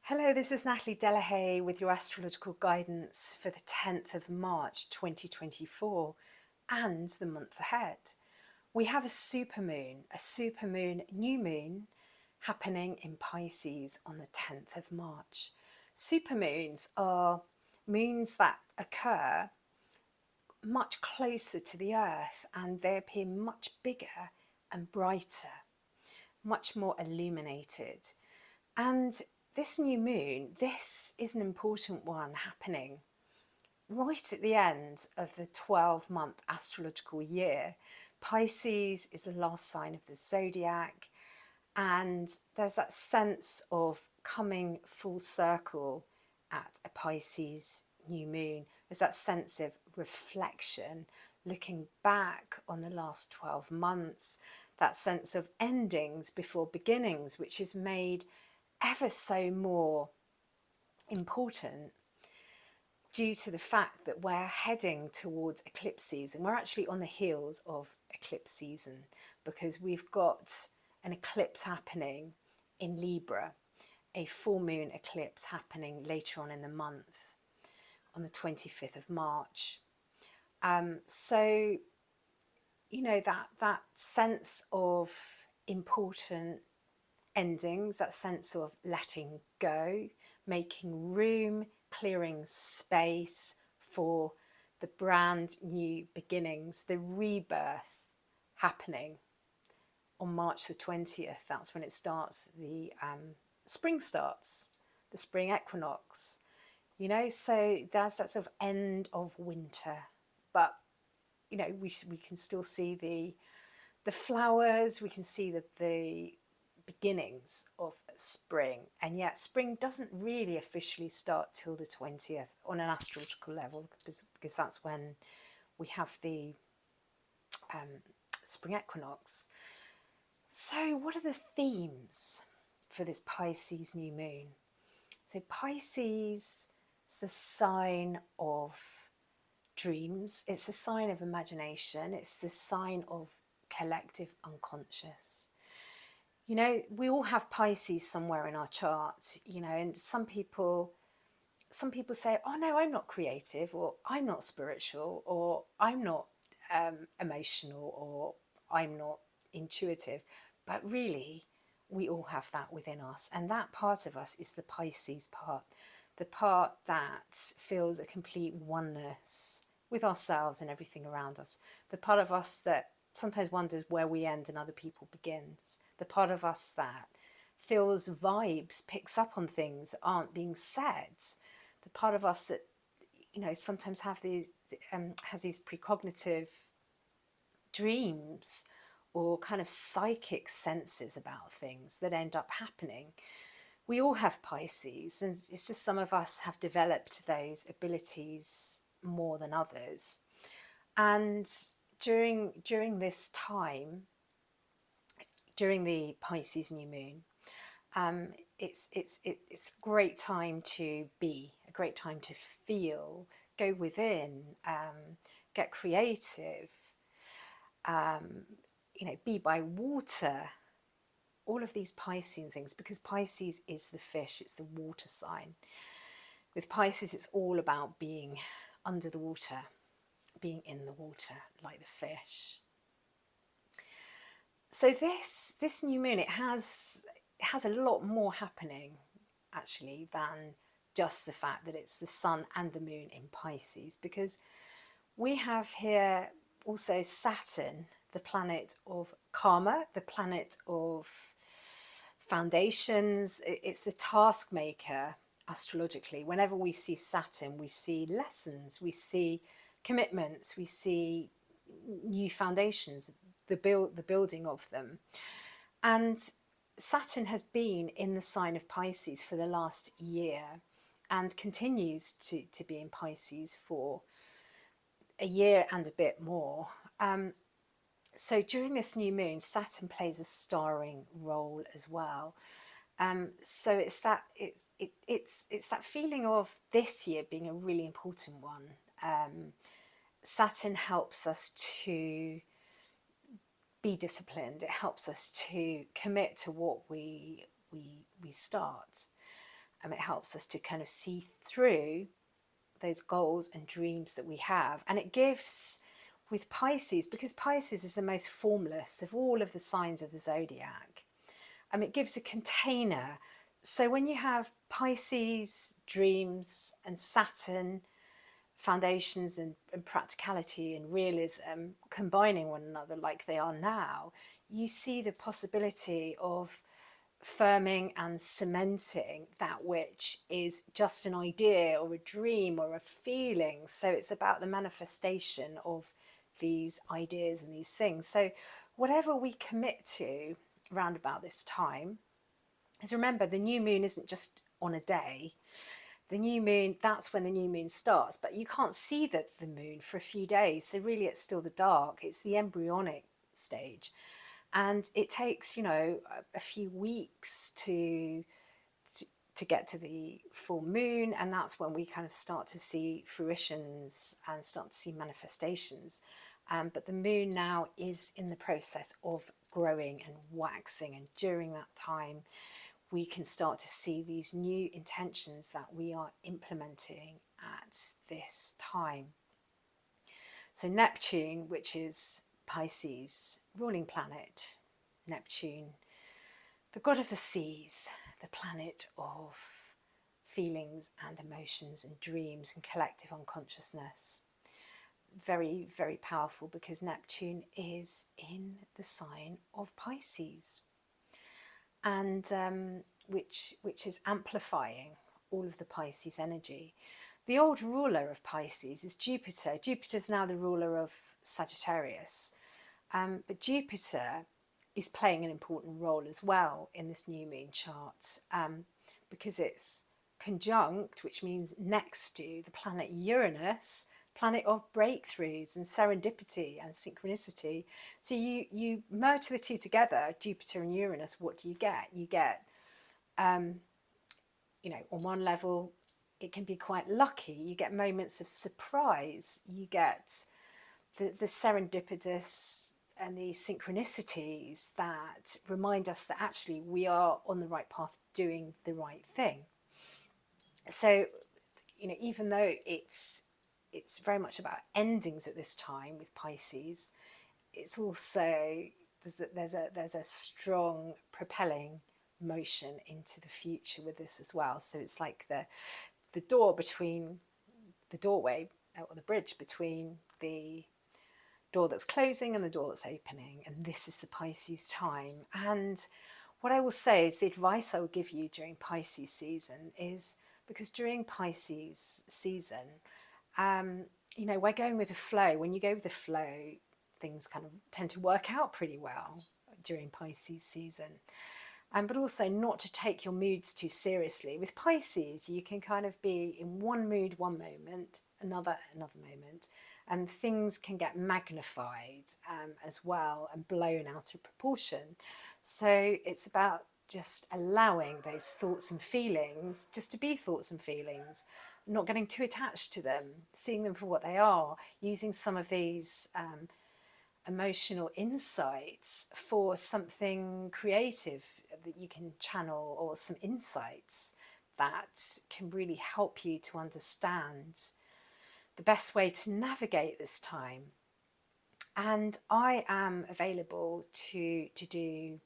Hello, this is Natalie Delahaye with your astrological guidance for the 10th of March 2024 and the month ahead. We have a supermoon new moon happening in Pisces on the 10th of March. Supermoons are moons that occur much closer to the Earth and they appear much bigger and brighter, much more illuminated. And this new moon, this is an important one happening right at the end of the 12-month astrological year. Pisces is the last sign of the zodiac, and there's that sense of coming full circle at a Pisces new moon. There's that sense of reflection, looking back on the last 12 months, that sense of endings before beginnings, which is made ever so more important due to the fact that we're heading towards eclipse season. We're actually on the heels of eclipse season because we've got an eclipse happening in Libra, a full moon eclipse happening later on in the month on the 25th of March. So, you know, that sense of important endings, that sense of letting go, making room, clearing space for the brand new beginnings, the rebirth happening on March the 20th. That's when it starts, the spring starts, the spring equinox, you know, so there's that sort of end of winter, but you know, we can still see the flowers, we can see the beginnings of spring, and yet spring doesn't really officially start till the 20th on an astrological level because that's when we have the spring equinox. So what are the themes for this Pisces new moon? So Pisces is the sign of dreams, it's the sign of imagination, it's the sign of collective unconscious. You know, we all have Pisces somewhere in our chart, you know, and some people say, oh no, I'm not creative, or I'm not spiritual, or I'm not emotional, or I'm not intuitive. But really, we all have that within us. And that part of us is the Pisces part, the part that feels a complete oneness with ourselves and everything around us, the part of us that sometimes wonders where we end and other people begins, the part of us that feels vibes, picks up on things that aren't being said, the part of us that, you know, sometimes has these precognitive dreams or kind of psychic senses about things that end up happening. We all have Pisces, and it's just some of us have developed those abilities more than others. And during this time, during the Pisces new moon, it's a great time to be, a great time to feel, go within, get creative, you know, be by water, all of these Piscean things, because Pisces is the fish, it's the water sign. With Pisces, it's all about being under the water, being in the water like the fish. So this new moon, it has a lot more happening actually than just the fact that it's the sun and the moon in Pisces, because we have here also Saturn, the planet of karma, the planet of foundations. It's the task maker astrologically. Whenever we see Saturn, we see lessons, we see commitments, we see new foundations, the building of them. And Saturn has been in the sign of Pisces for the last year and continues to be in Pisces for a year and a bit more. So during this new moon, Saturn plays a starring role as well. So it's that feeling of this year being a really important one. Saturn helps us to be disciplined. It helps us to commit to what we start. It helps us to kind of see through those goals and dreams that we have. And it gives, with Pisces, because Pisces is the most formless of all of the signs of the zodiac, it gives a container. So when you have Pisces dreams and Saturn foundations and practicality and realism combining one another like they are now, you see the possibility of firming and cementing that which is just an idea or a dream or a feeling. So it's about the manifestation of these ideas and these things. So whatever we commit to around about this time, is remember the new moon isn't just on a day. The new moon, that's when the new moon starts, but you can't see the moon for a few days. So really it's still the dark. It's the embryonic stage. And it takes, you know, a few weeks to get to the full moon, and that's when we kind of start to see fruitions and start to see manifestations. But the moon now is in the process of growing and waxing, and during that time we can start to see these new intentions that we are implementing at this time. So Neptune, which is Pisces' ruling planet, Neptune, the god of the seas, the planet of feelings and emotions and dreams and collective unconsciousness. Very, very powerful because Neptune is in the sign of Pisces, and which is amplifying all of the Pisces energy. The old ruler of Pisces is Jupiter. Jupiter's now the ruler of Sagittarius, but Jupiter is playing an important role as well in this new moon chart, because it's conjunct, which means next to the planet Uranus, planet of breakthroughs and serendipity and synchronicity. So you merge the two together, Jupiter and Uranus, what do you get? You get, you know, on one level, it can be quite lucky. You get moments of surprise. You get the serendipitous and the synchronicities that remind us that actually we are on the right path doing the right thing. So, you know, even though it's very much about endings at this time with Pisces, it's also there's a strong propelling motion into the future with this as well. So it's like the door between the doorway or the bridge between the door that's closing and the door that's opening, and this is the Pisces time. And what I will say is the advice I will give you during Pisces season is, because during Pisces season, you know, we're going with the flow. When you go with the flow, things kind of tend to work out pretty well during Pisces season. But also not to take your moods too seriously. With Pisces, you can kind of be in one mood one moment, another moment, and things can get magnified as well and blown out of proportion. So it's about just allowing those thoughts and feelings just to be thoughts and feelings, not getting too attached to them, seeing them for what they are, using some of these emotional insights for something creative that you can channel, or some insights that can really help you to understand the best way to navigate this time. And I am available to do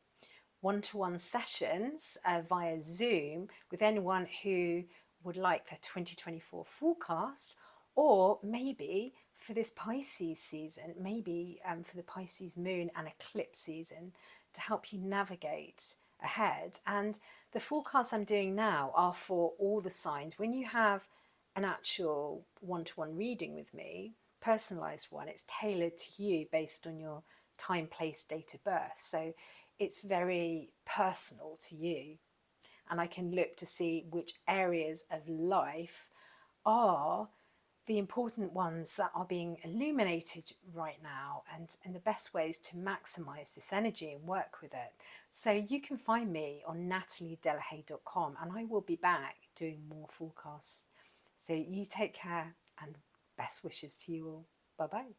one-to-one sessions via Zoom with anyone who would like the 2024 forecast, or maybe for this Pisces season, maybe for the Pisces moon and eclipse season, to help you navigate ahead. And the forecasts I'm doing now are for all the signs. When you have an actual one-to-one reading with me, personalized one, it's tailored to you based on your time, place, date of birth. So it's very personal to you, and I can look to see which areas of life are the important ones that are being illuminated right now, and the best ways to maximize this energy and work with it. So you can find me on nataliedelahaye.com, and I will be back doing more forecasts. So you take care, and best wishes to you all. Bye bye.